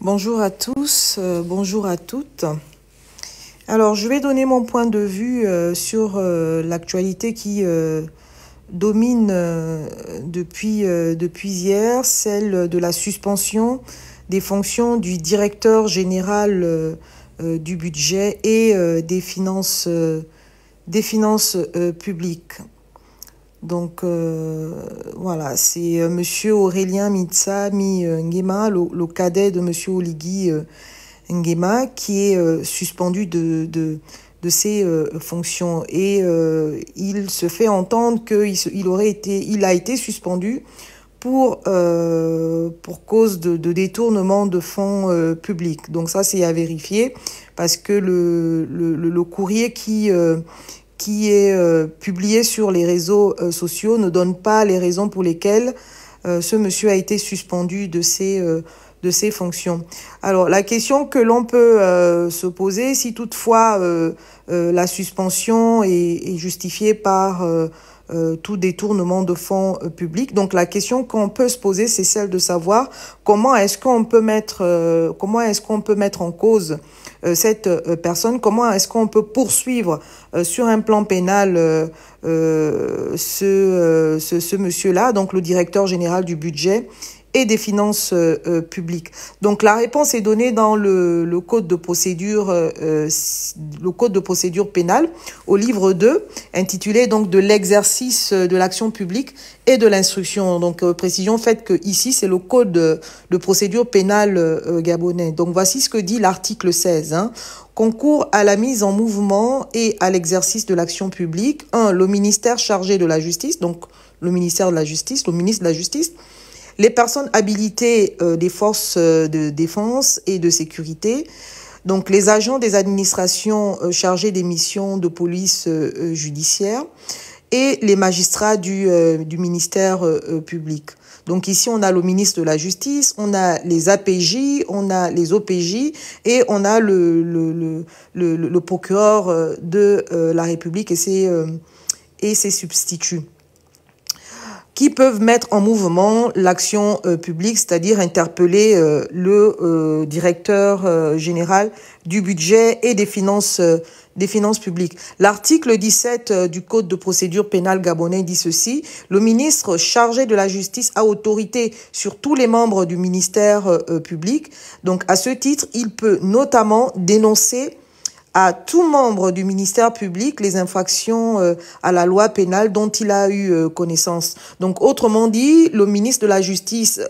Bonjour à tous, bonjour à toutes. Alors, je vais donner mon point de vue sur l'actualité qui domine depuis hier, celle de la suspension des fonctions du directeur général du budget et des finances publiques. Donc, voilà, c'est Monsieur Aurélien Mitsami Nguema, le cadet de Monsieur Oligui Nguema, qui est suspendu de ses fonctions. Et il se fait entendre qu'il a été suspendu pour cause de détournement de fonds publics. Donc ça, c'est à vérifier, parce que le courrier qui est publié sur les réseaux sociaux ne donne pas les raisons pour lesquelles ce monsieur a été suspendu de ses fonctions. Alors, la question que l'on peut se poser, si toutefois la suspension est justifiée par tout détournement de fonds publics, donc la question qu'on peut se poser, c'est celle de savoir comment est-ce qu'on peut mettre en cause cette personne, comment est-ce qu'on peut poursuivre sur un plan pénal ce monsieur-là, donc le directeur général du budget et des finances publiques. Donc la réponse est donnée dans le code de procédure pénale, au livre 2, intitulé donc de l'exercice de l'action publique et de l'instruction. Donc précision faite que ici c'est le code de procédure pénale gabonais. Donc voici ce que dit l'article 16. Concours à la mise en mouvement et à l'exercice de l'action publique. 1. Le ministère chargé de la justice, donc le ministère de la justice, le ministre de la justice. Les personnes habilitées des forces de défense et de sécurité, donc les agents des administrations chargés des missions de police judiciaire et les magistrats du ministère public. Donc ici, on a le ministre de la Justice, on a les APJ, on a les OPJ et on a le procureur de la République et ses substituts, qui peuvent mettre en mouvement l'action publique, c'est-à-dire interpeller le directeur général du budget et des finances publiques. L'article 17 du Code de procédure pénale gabonais dit ceci: le ministre chargé de la justice a autorité sur tous les membres du ministère public. Donc, à ce titre, il peut notamment dénoncer à tout membre du ministère public les infractions à la loi pénale dont il a eu connaissance. Donc, autrement dit, le ministre de la Justice,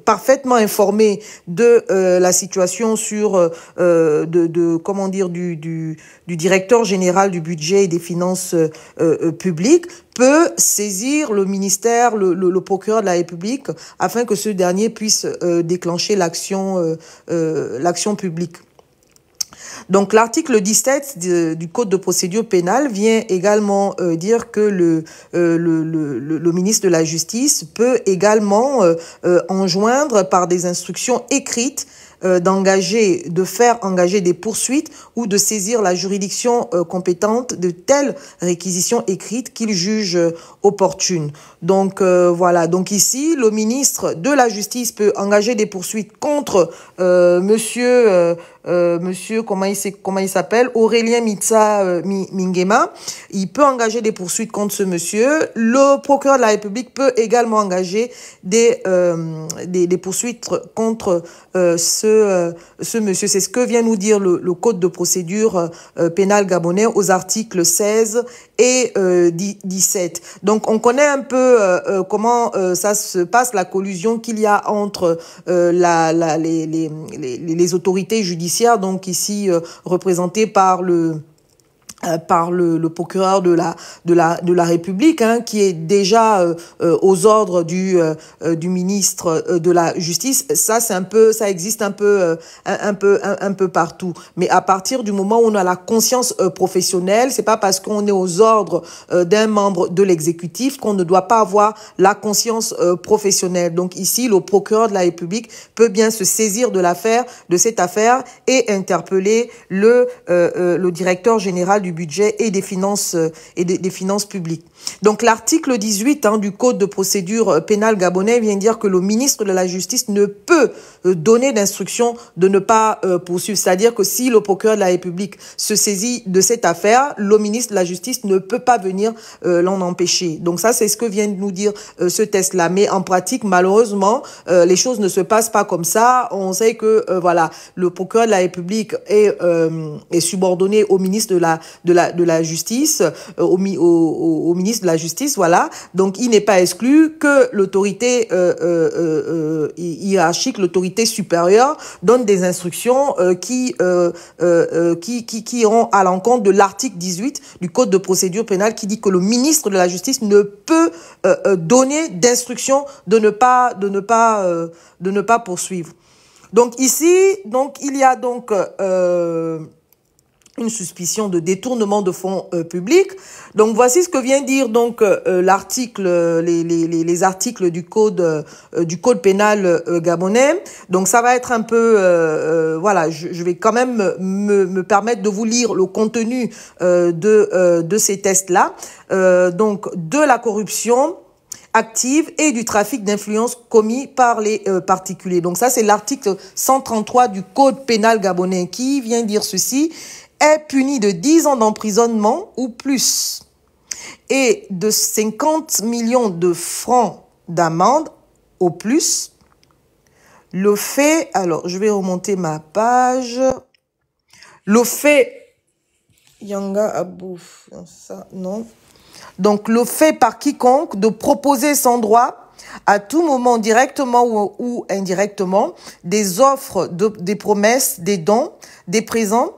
parfaitement informé de la situation sur du directeur général du budget et des finances publiques, peut saisir le ministère, le procureur de la République, afin que ce dernier puisse déclencher l'action publique. Donc l'article 17 du Code de procédure pénale vient également dire que le ministre de la Justice peut également enjoindre par des instructions écrites de faire engager des poursuites ou de saisir la juridiction compétente de telles réquisitions écrites qu'il juge opportunes. Donc voilà, donc ici le ministre de la Justice peut engager des poursuites contre monsieur comment il s'appelle, Aurélien Mitsami Nguema. Il peut engager des poursuites contre ce monsieur. Le procureur de la République peut également engager des poursuites contre ce monsieur. C'est ce que vient nous dire le Code de procédure pénale gabonais aux articles 16 et 17. Donc on connaît un peu comment ça se passe, la collusion qu'il y a entre les autorités judiciaires, donc ici représenté par le procureur de la République, qui est déjà aux ordres du ministre de la Justice. Ça existe un peu partout. Mais à partir du moment où on a la conscience professionnelle, c'est pas parce qu'on est aux ordres d'un membre de l'exécutif qu'on ne doit pas avoir la conscience professionnelle. Donc ici, le procureur de la République peut bien se saisir de cette affaire et interpeller le directeur général du budget et des finances publiques. Donc l'article 18 du Code de procédure pénale gabonais vient dire que le ministre de la Justice ne peut donner d'instruction de ne pas poursuivre. C'est-à-dire que si le procureur de la République se saisit de cette affaire, le ministre de la Justice ne peut pas venir l'en empêcher. Donc ça, c'est ce que vient de nous dire ce test-là. Mais en pratique, malheureusement, les choses ne se passent pas comme ça. On sait que voilà, le procureur de la République est subordonné au ministre de la Justice, au ministre de la Justice, voilà. Donc, il n'est pas exclu que l'autorité hiérarchique, l'autorité supérieure, donne des instructions qui iront à l'encontre de l'article 18 du Code de procédure pénale qui dit que le ministre de la Justice ne peut donner d'instructions de ne pas poursuivre. Donc ici, il y a donc une suspicion de détournement de fonds publics. Donc voici ce que vient dire donc l'article, les articles du code pénal gabonais. Donc ça va être un peu voilà, je vais quand même me permettre de vous lire le contenu de ces tests là. Donc de la corruption active et du trafic d'influence commis par les particuliers. Donc ça c'est l'article 133 du code pénal gabonais qui vient dire ceci: est puni de 10 ans d'emprisonnement ou plus et de 50 millions de francs d'amende au plus. Le fait, alors je vais remonter ma page. Le fait, Yanga Abouf, ça non. Donc le fait par quiconque de proposer sans droit, à tout moment, directement ou indirectement, des offres, des promesses, des dons, des présents,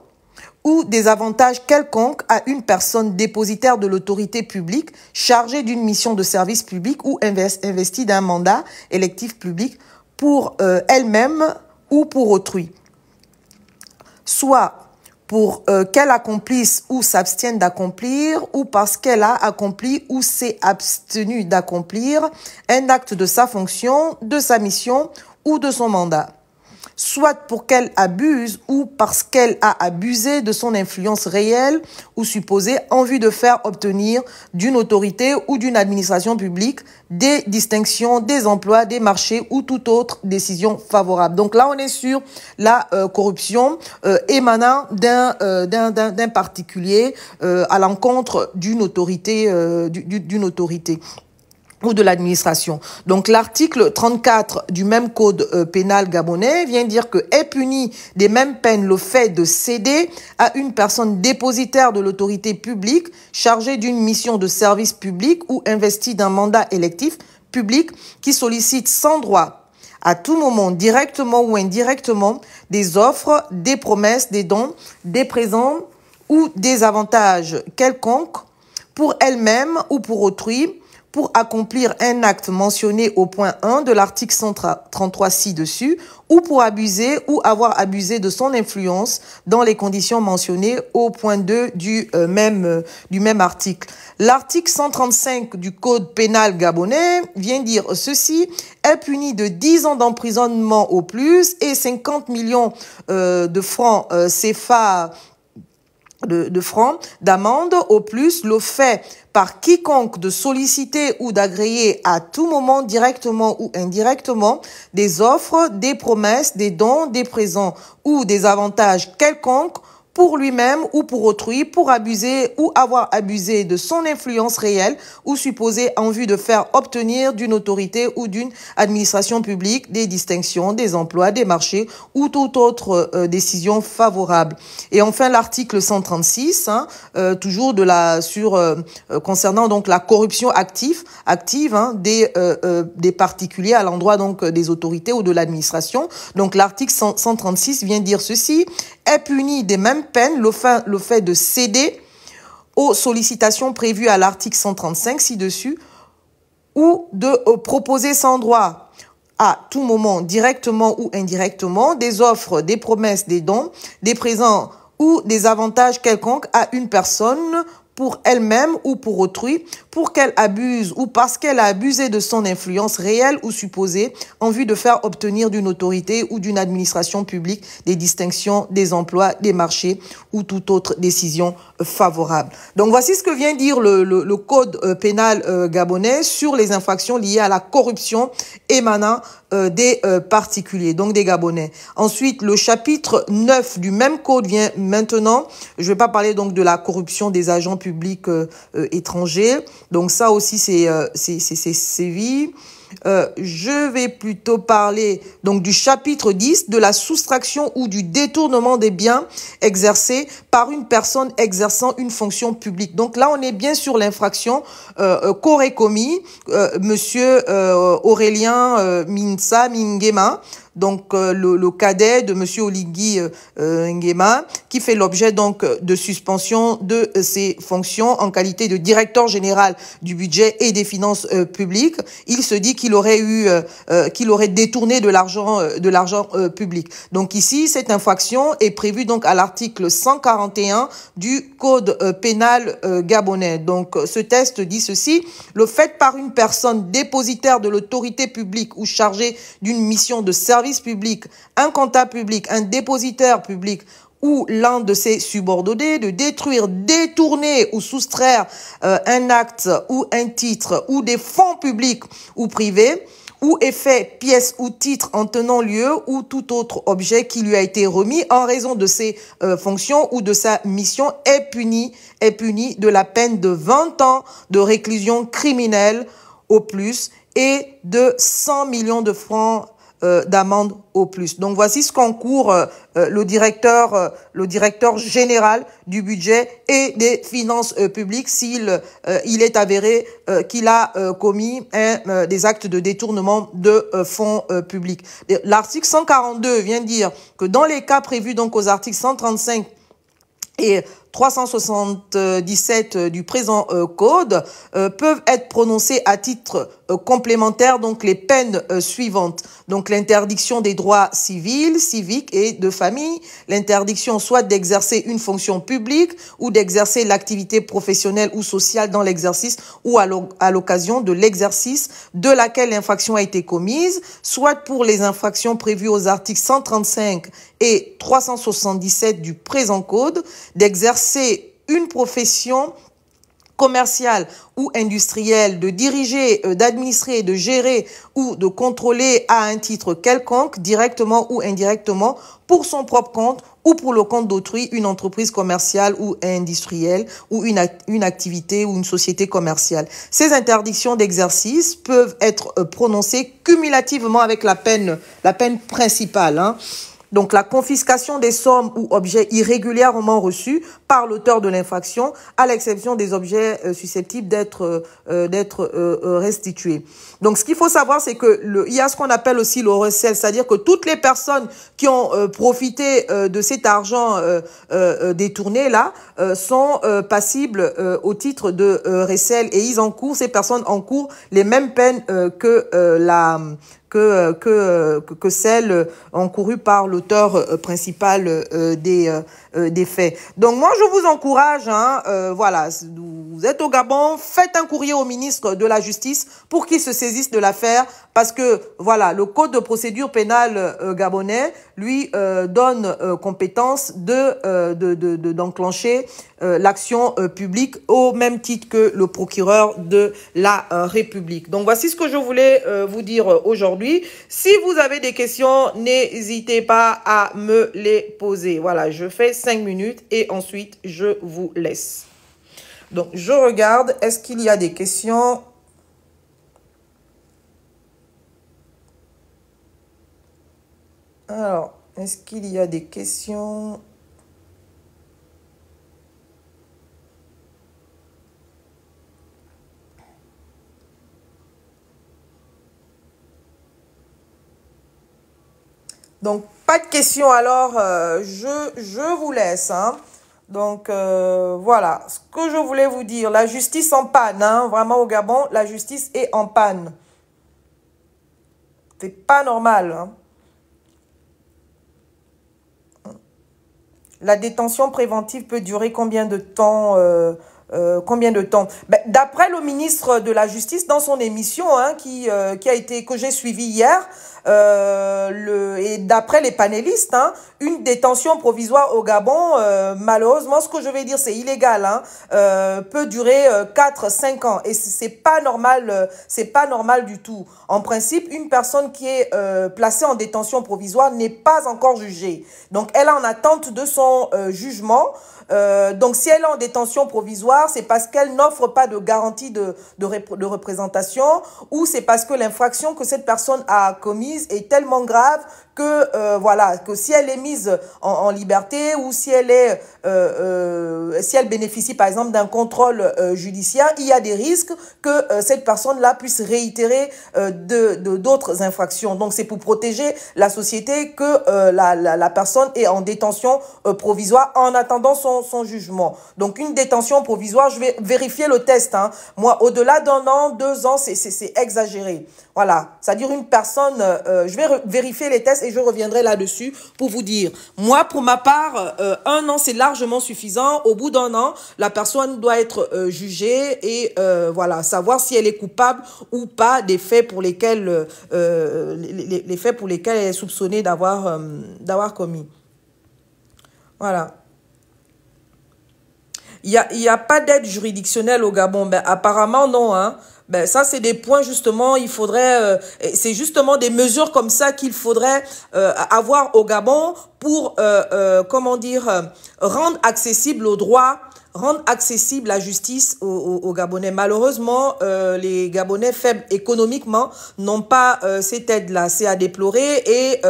ou des avantages quelconques à une personne dépositaire de l'autorité publique chargée d'une mission de service public ou investie d'un mandat électif public pour elle-même ou pour autrui, soit pour qu'elle accomplisse ou s'abstienne d'accomplir, ou parce qu'elle a accompli ou s'est abstenue d'accomplir un acte de sa fonction, de sa mission ou de son mandat, soit pour qu'elle abuse ou parce qu'elle a abusé de son influence réelle ou supposée en vue de faire obtenir d'une autorité ou d'une administration publique des distinctions, des emplois, des marchés ou toute autre décision favorable. Donc là, on est sur la corruption émanant d'un particulier à l'encontre d'une autorité, ou de l'administration. Donc l'article 34 du même code pénal gabonais vient dire que est puni des mêmes peines le fait de céder à une personne dépositaire de l'autorité publique chargée d'une mission de service public ou investie d'un mandat électif public qui sollicite sans droit à tout moment, directement ou indirectement, des offres, des promesses, des dons, des présents ou des avantages quelconques pour elle-même ou pour autrui, pour accomplir un acte mentionné au point 1 de l'article 133 ci-dessus, ou pour abuser ou avoir abusé de son influence dans les conditions mentionnées au point 2 du même article. L'article 135 du Code pénal gabonais vient dire ceci: est puni de 10 ans d'emprisonnement au plus et 50 millions de francs CFA de francs d'amende au plus le fait par quiconque de solliciter ou d'agréer à tout moment, directement ou indirectement, des offres, des promesses, des dons, des présents ou des avantages quelconques pour lui-même ou pour autrui, pour abuser ou avoir abusé de son influence réelle ou supposée en vue de faire obtenir d'une autorité ou d'une administration publique des distinctions, des emplois, des marchés ou toute autre décision favorable. Et enfin, l'article 136, toujours concernant donc la corruption active des particuliers à l'endroit donc des autorités ou de l'administration. Donc l'article 136 vient dire ceci: est puni des mêmes peines le fait de céder aux sollicitations prévues à l'article 135 ci-dessus ou de proposer sans droit à tout moment, directement ou indirectement, des offres, des promesses, des dons, des présents ou des avantages quelconques à une personne pour elle-même ou pour autrui, pour qu'elle abuse ou parce qu'elle a abusé de son influence réelle ou supposée en vue de faire obtenir d'une autorité ou d'une administration publique des distinctions, des emplois, des marchés ou toute autre décision favorable. Donc voici ce que vient dire le code pénal gabonais sur les infractions liées à la corruption émanant des particuliers, donc des Gabonais. Ensuite, le chapitre 9 du même code vient maintenant. Je ne vais pas parler donc de la corruption des agents publics étrangers. Donc ça aussi, c'est sévi. Je vais plutôt parler donc du chapitre 10 de la soustraction ou du détournement des biens exercés par une personne exerçant une fonction publique. Donc là, on est bien sur l'infraction qu'aurait commis monsieur Aurélien Minsa Mingema, donc le cadet de monsieur Oligui Nguema, qui fait l'objet donc de suspension de ses fonctions en qualité de directeur général du budget et des finances publiques. Il se dit qu'il aurait détourné de l'argent public. Donc ici, cette infraction est prévue donc à l'article 141 du code pénal gabonais. Donc ce texte dit ceci: le fait par une personne dépositaire de l'autorité publique ou chargée d'une mission de service public, un comptable public, un dépositaire public ou l'un de ses subordonnés de détruire, détourner ou soustraire un acte ou un titre ou des fonds publics ou privés ou effet, pièce ou titre en tenant lieu ou tout autre objet qui lui a été remis en raison de ses fonctions ou de sa mission est puni de la peine de 20 ans de réclusion criminelle au plus et de 100 millions de francs d'amende au plus. Donc voici ce qu'encourt le directeur général du budget et des finances publiques s'il il est avéré qu'il a commis des actes de détournement de fonds publics. L'article 142 vient dire que dans les cas prévus donc aux articles 135 et 377 du présent code peuvent être prononcées à titre complémentaire donc les peines suivantes. Donc l'interdiction des droits civils, civiques et de famille, l'interdiction soit d'exercer une fonction publique ou d'exercer l'activité professionnelle ou sociale dans l'exercice ou à l'occasion de l'exercice de laquelle l'infraction a été commise, soit pour les infractions prévues aux articles 135 et 377 du présent code, d'exercer une profession commerciale ou industrielle, de diriger, d'administrer, de gérer ou de contrôler à un titre quelconque, directement ou indirectement, pour son propre compte ou pour le compte d'autrui, une entreprise commerciale ou industrielle ou une activité ou une société commerciale. Ces interdictions d'exercice peuvent être prononcées cumulativement avec la peine principale, hein. Donc, la confiscation des sommes ou objets irrégulièrement reçus par l'auteur de l'infraction, à l'exception des objets susceptibles d'être restitués. Donc, ce qu'il faut savoir, c'est que il y a ce qu'on appelle aussi le recel, c'est-à-dire que toutes les personnes qui ont profité de cet argent détourné là sont passibles au titre de recel et ces personnes encourent les mêmes peines que celle encourue par l'auteur principal des faits. Donc moi je vous encourage, voilà, vous êtes au Gabon, faites un courrier au ministre de la Justice pour qu'il se saisisse de l'affaire, parce que voilà, le code de procédure pénale gabonais lui donne compétence d'enclencher l'action publique au même titre que le procureur de la République. Donc voici ce que je voulais vous dire aujourd'hui. Si vous avez des questions, n'hésitez pas à me les poser. Voilà, je fais 5 minutes et ensuite je vous laisse. Donc je regarde, est-ce qu'il y a des questions? Alors, est-ce qu'il y a des questions? Donc, pas de questions, alors je vous laisse, hein. Donc, voilà, ce que je voulais vous dire, la justice en panne, hein, vraiment au Gabon, la justice est en panne. C'est pas normal, hein. La détention préventive peut durer combien de temps Combien de temps? Ben, d'après le ministre de la Justice, dans son émission, hein, que j'ai suivi hier, et d'après les panélistes, hein, une détention provisoire au Gabon, malheureusement, ce que je vais dire, c'est illégal, hein, peut durer 4-5 ans. Et c'est pas normal du tout. En principe, une personne qui est placée en détention provisoire n'est pas encore jugée. Donc, elle est en attente de son jugement. Donc, si elle est en détention provisoire, c'est parce qu'elle n'offre pas de garantie de représentation, ou c'est parce que l'infraction que cette personne a commise est tellement grave que voilà, que si elle est mise en liberté, ou si elle bénéficie par exemple d'un contrôle judiciaire, il y a des risques que cette personne-là puisse réitérer d'autres infractions. Donc c'est pour protéger la société que la personne est en détention provisoire en attendant son jugement. Donc une détention provisoire, je vais vérifier le test, hein. Moi, au-delà d'1 an, 2 ans, c'est exagéré. Voilà, c'est-à-dire une personne, je vais vérifier les tests et je reviendrai là-dessus pour vous dire. Moi, pour ma part, 1 an, c'est largement suffisant. Au bout d'1 an, la personne doit être jugée et voilà, savoir si elle est coupable ou pas des faits pour lesquels, les faits pour lesquels elle est soupçonnée d'avoir commis. Voilà. Il y a pas d'aide juridictionnelle au Gabon. Ben, apparemment, non, hein. Ben, ça, c'est des points, justement, il faudrait... c'est justement des mesures comme ça qu'il faudrait avoir au Gabon pour, comment dire, rendre accessible le droit, rendre accessible la justice aux Gabonais. Malheureusement, les Gabonais faibles économiquement n'ont pas cette aide-là. C'est à déplorer et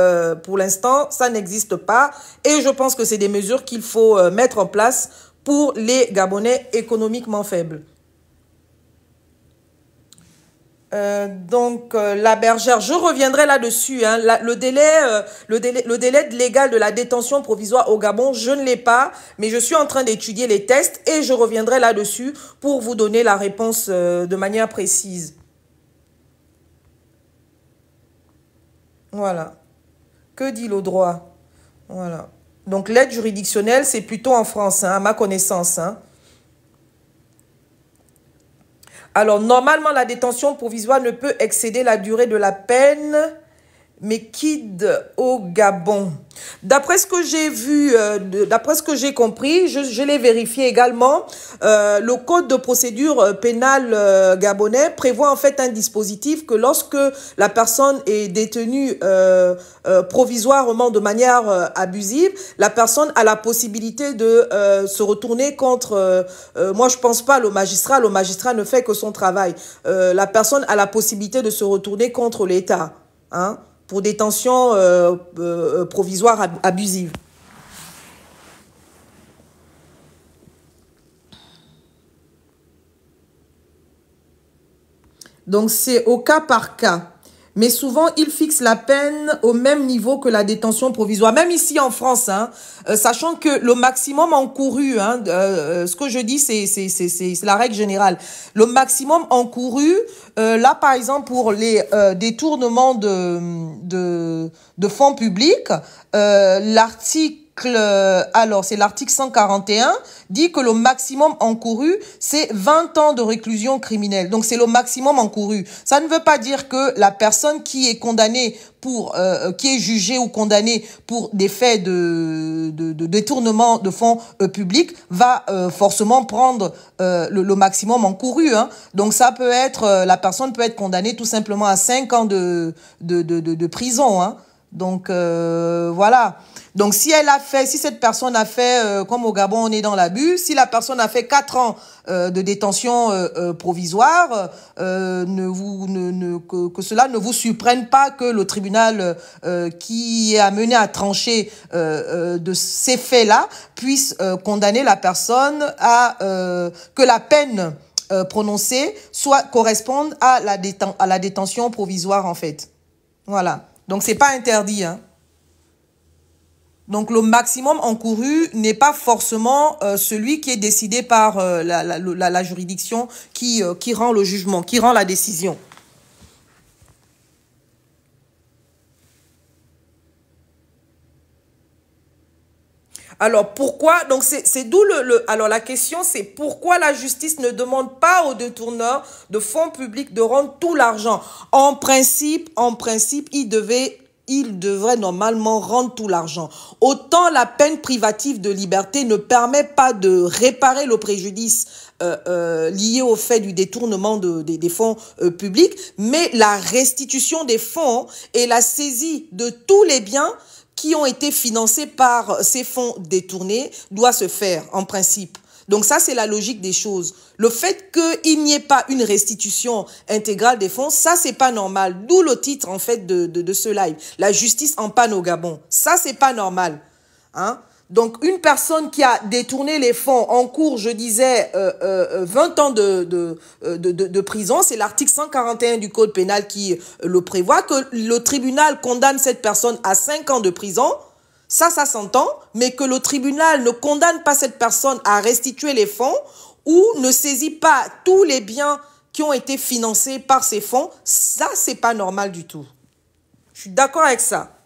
pour l'instant, ça n'existe pas. Et je pense que c'est des mesures qu'il faut mettre en place pour les Gabonais économiquement faibles. Donc, la bergère, je reviendrai là-dessus, hein. Le délai légal de la détention provisoire au Gabon, je ne l'ai pas, mais je suis en train d'étudier les tests et je reviendrai là-dessus pour vous donner la réponse de manière précise. Voilà. Que dit le droit? Voilà. Donc, l'aide juridictionnelle, c'est plutôt en France, hein, à ma connaissance, hein. Alors, normalement, la détention provisoire ne peut excéder la durée de la peine, mais quitte au Gabon. D'après ce que j'ai vu, d'après ce que j'ai compris, je l'ai vérifié également, le code de procédure pénale gabonais prévoit en fait un dispositif que lorsque la personne est détenue provisoirement de manière abusive, la personne a la possibilité de se retourner contre, moi je pense pas le magistrat ne fait que son travail. La personne a la possibilité de se retourner contre l'État, hein, pour détention provisoire abusive. Donc, c'est au cas par cas. Mais souvent, ils fixent la peine au même niveau que la détention provisoire. Même ici en France, hein, sachant que le maximum encouru, hein, ce que je dis, c'est la règle générale. Le maximum encouru, là, par exemple, pour les détournements de fonds publics, alors c'est l'article 141, dit que le maximum encouru, c'est 20 ans de réclusion criminelle. Donc, c'est le maximum encouru. Ça ne veut pas dire que la personne qui est condamnée qui est jugée ou condamnée pour des faits de détournement de fonds publics va forcément prendre le maximum encouru, hein. Donc, ça peut être, la personne peut être condamnée tout simplement à 5 ans de prison, hein. Donc, voilà. Donc, si cette personne a fait, comme au Gabon, on est dans l'abus, si la personne a fait 4 ans de détention provisoire, que cela ne vous surprenne pas que le tribunal qui est amené à trancher de ces faits-là puisse condamner la personne à que la peine prononcée corresponde à la détention provisoire, en fait. Voilà. Donc, c'est pas interdit, hein. Donc, le maximum encouru n'est pas forcément celui qui est décidé par la juridiction qui rend le jugement, qui rend la décision. Alors pourquoi? Donc c'est d'où alors la question c'est pourquoi la justice ne demande pas aux détourneurs de fonds publics de rendre tout l'argent. En principe, il devrait normalement rendre tout l'argent. Autant la peine privative de liberté ne permet pas de réparer le préjudice lié au fait du détournement des fonds publics, mais la restitution des fonds et la saisie de tous les biens qui ont été financés par ces fonds détournés doit se faire en principe. Donc ça, c'est la logique des choses. Le fait qu'il n'y ait pas une restitution intégrale des fonds, ça, c'est pas normal. D'où le titre, en fait, de ce live. La justice en panne au Gabon. Ça, c'est pas normal. Hein? Donc, une personne qui a détourné les fonds en cours, je disais, 20 ans de prison, c'est l'article 141 du Code pénal qui le prévoit, que le tribunal condamne cette personne à 5 ans de prison. Ça s'entend, mais que le tribunal ne condamne pas cette personne à restituer les fonds ou ne saisit pas tous les biens qui ont été financés par ces fonds, ça, c'est pas normal du tout. Je suis d'accord avec ça.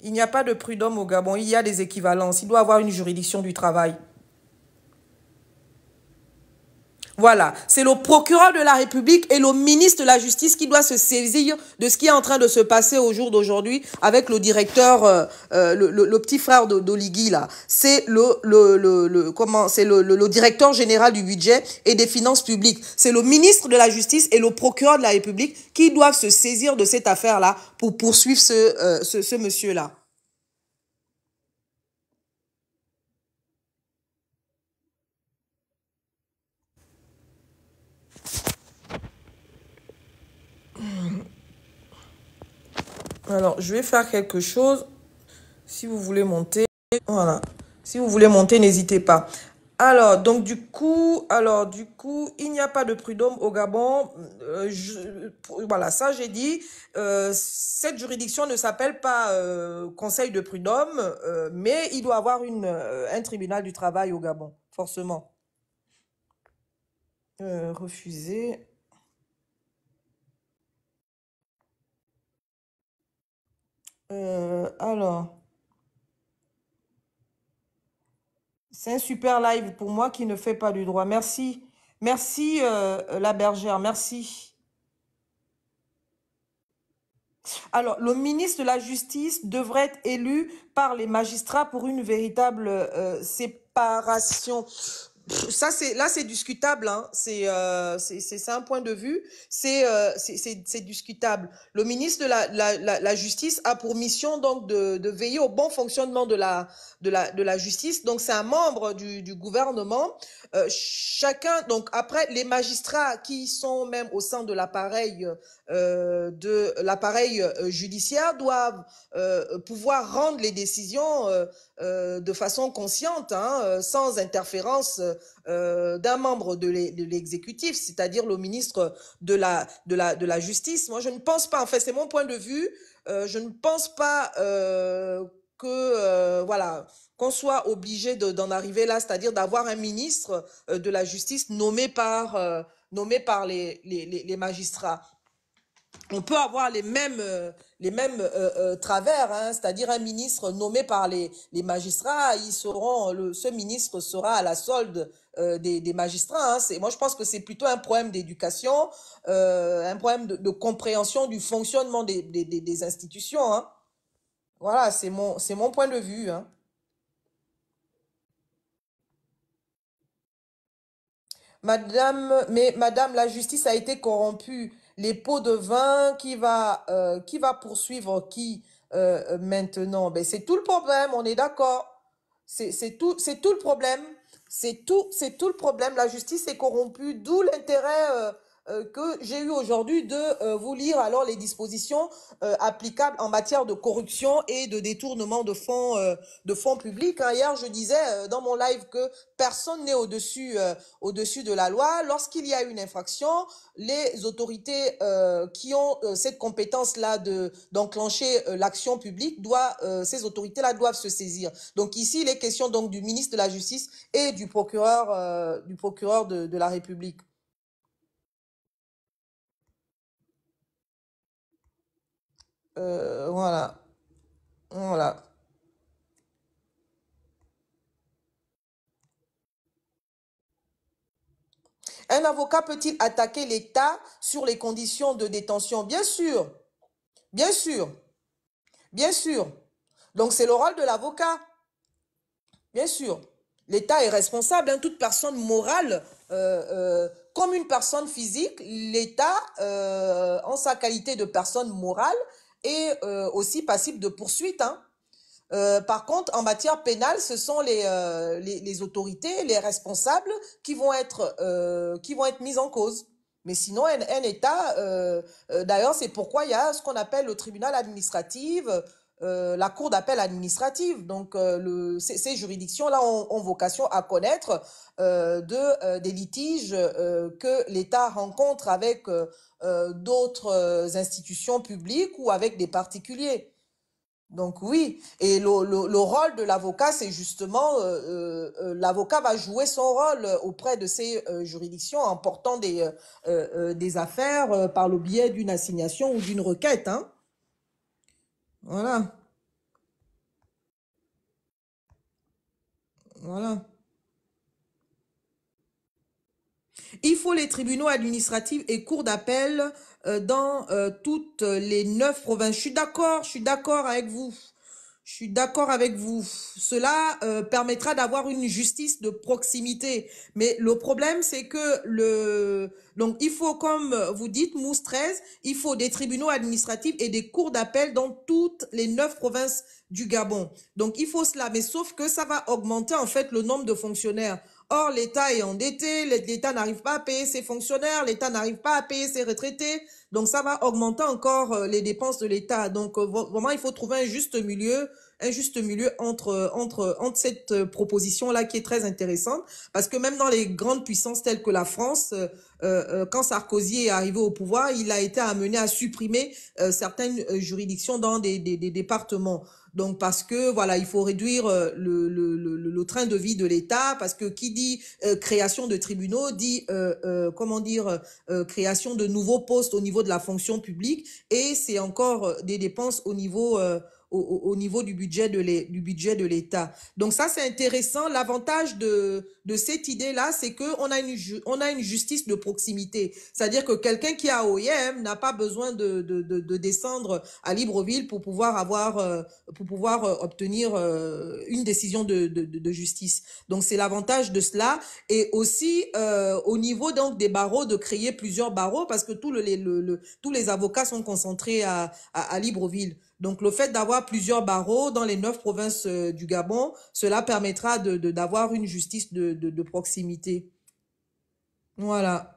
Il n'y a pas de prud'homme au Gabon, il y a des équivalences. Il doit y avoir une juridiction du travail. Voilà, c'est le procureur de la République et le ministre de la Justice qui doit se saisir de ce qui est en train de se passer au jour d'aujourd'hui avec le directeur, le petit frère d'Oligui là. C'est le directeur général du budget et des finances publiques. C'est le ministre de la Justice et le procureur de la République qui doivent se saisir de cette affaire là pour poursuivre ce monsieur là. Alors, je vais faire quelque chose. Si vous voulez monter, voilà. Si vous voulez monter, n'hésitez pas. Alors, du coup, il n'y a pas de prud'homme au Gabon. Voilà, ça j'ai dit. Cette juridiction ne s'appelle pas Conseil de prud'homme, mais il doit avoir un tribunal du travail au Gabon, forcément. Refuser. Alors. C'est un super live pour moi qui ne fait pas du droit. Merci. Merci, la bergère. Merci. Alors, le ministre de la Justice devrait être élu par les magistrats pour une véritable séparation. Ça, là, c'est discutable. Hein. C'est un point de vue. C'est discutable. Le ministre de la Justice a pour mission donc de veiller au bon fonctionnement de la justice. Donc, c'est un membre du gouvernement. Chacun, donc après, les magistrats qui sont même au sein de l'appareil judiciaire doivent pouvoir rendre les décisions de façon consciente, hein, sans interférence d'un membre de l'exécutif, c'est-à-dire le ministre de la Justice. Moi, je ne pense pas, en fait, c'est mon point de vue, je ne pense pas voilà, qu'on soit obligé d'en arriver là, c'est-à-dire d'avoir un ministre de la Justice nommé par les magistrats. On peut avoir les mêmes travers, hein, c'est-à-dire un ministre nommé par les magistrats, ce ministre sera à la solde des magistrats. Hein. Moi, je pense que c'est plutôt un problème d'éducation, un problème de compréhension du fonctionnement des institutions. Hein. Voilà, c'est mon point de vue. Hein. Madame, la justice a été corrompue. Les pots de vin, qui va poursuivre qui maintenant? Ben, c'est tout le problème, on est d'accord. C'est tout le problème. C'est tout le problème. La justice est corrompue, d'où l'intérêt que j'ai eu aujourd'hui de vous lire alors les dispositions applicables en matière de corruption et de détournement de fonds publics. Hein. Hier, je disais dans mon live que personne n'est au-dessus de la loi. Lorsqu'il y a une infraction, les autorités qui ont cette compétence-là d'enclencher l'action publique, ces autorités-là doivent se saisir. Donc ici, il est question donc du ministre de la Justice et du procureur de la République. Voilà. Voilà. Un avocat peut-il attaquer l'État sur les conditions de détention? Bien sûr, bien sûr, bien sûr. Donc, c'est le rôle de l'avocat, bien sûr. L'État est responsable, hein, toute personne morale, comme une personne physique, l'État, en sa qualité de personne morale, est aussi passible de poursuite, hein. Par contre, en matière pénale, ce sont les autorités, les responsables qui vont être mises en cause. Mais sinon, un État, d'ailleurs, c'est pourquoi il y a ce qu'on appelle le tribunal administratif, la cour d'appel administrative. Donc, ces juridictions-là ont vocation à connaître des litiges que l'État rencontre avec d'autres institutions publiques ou avec des particuliers. Donc oui, et le rôle de l'avocat, c'est justement, l'avocat va jouer son rôle auprès de ces juridictions en portant des affaires par le biais d'une assignation ou d'une requête, hein. Voilà, voilà. Il faut les tribunaux administratifs et cours d'appel dans toutes les 9 provinces. Je suis d'accord avec vous. Je suis d'accord avec vous. Cela permettra d'avoir une justice de proximité. Mais le problème, c'est que donc il faut, comme vous dites, Mousse 13, il faut des tribunaux administratifs et des cours d'appel dans toutes les 9 provinces du Gabon. Donc il faut cela. Mais sauf que ça va augmenter en fait le nombre de fonctionnaires. Or, l'État est endetté, l'État n'arrive pas à payer ses fonctionnaires, l'État n'arrive pas à payer ses retraités. Donc, ça va augmenter encore les dépenses de l'État. Donc, vraiment, il faut trouver un juste milieu entre cette proposition-là qui est très intéressante. Parce que même dans les grandes puissances telles que la France, quand Sarkozy est arrivé au pouvoir, il a été amené à supprimer certaines juridictions dans des départements. Donc parce que voilà, il faut réduire le train de vie de l'État, parce que qui dit création de tribunaux dit comment dire création de nouveaux postes au niveau de la fonction publique, et c'est encore des dépenses au niveau du budget de l'État. Donc ça, c'est intéressant. L'avantage de cette idée-là, c'est que on a une justice de proximité. C'est-à-dire que quelqu'un qui est à OIM n'a pas besoin de descendre à Libreville pour pouvoir obtenir une décision de justice. Donc c'est l'avantage de cela. Et aussi au niveau donc des barreaux, de créer plusieurs barreaux, parce que tous les avocats sont concentrés à Libreville. Donc, le fait d'avoir plusieurs barreaux dans les 9 provinces du Gabon, cela permettra d'avoir une justice de proximité. Voilà.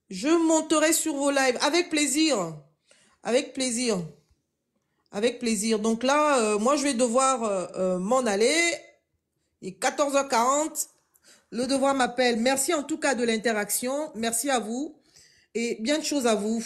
Je monterai sur vos lives avec plaisir. Avec plaisir. Avec plaisir. Donc là, moi, je vais devoir m'en aller. Il est 14h40. Le devoir m'appelle. Merci en tout cas de l'interaction. Merci à vous. Et bien de choses à vous.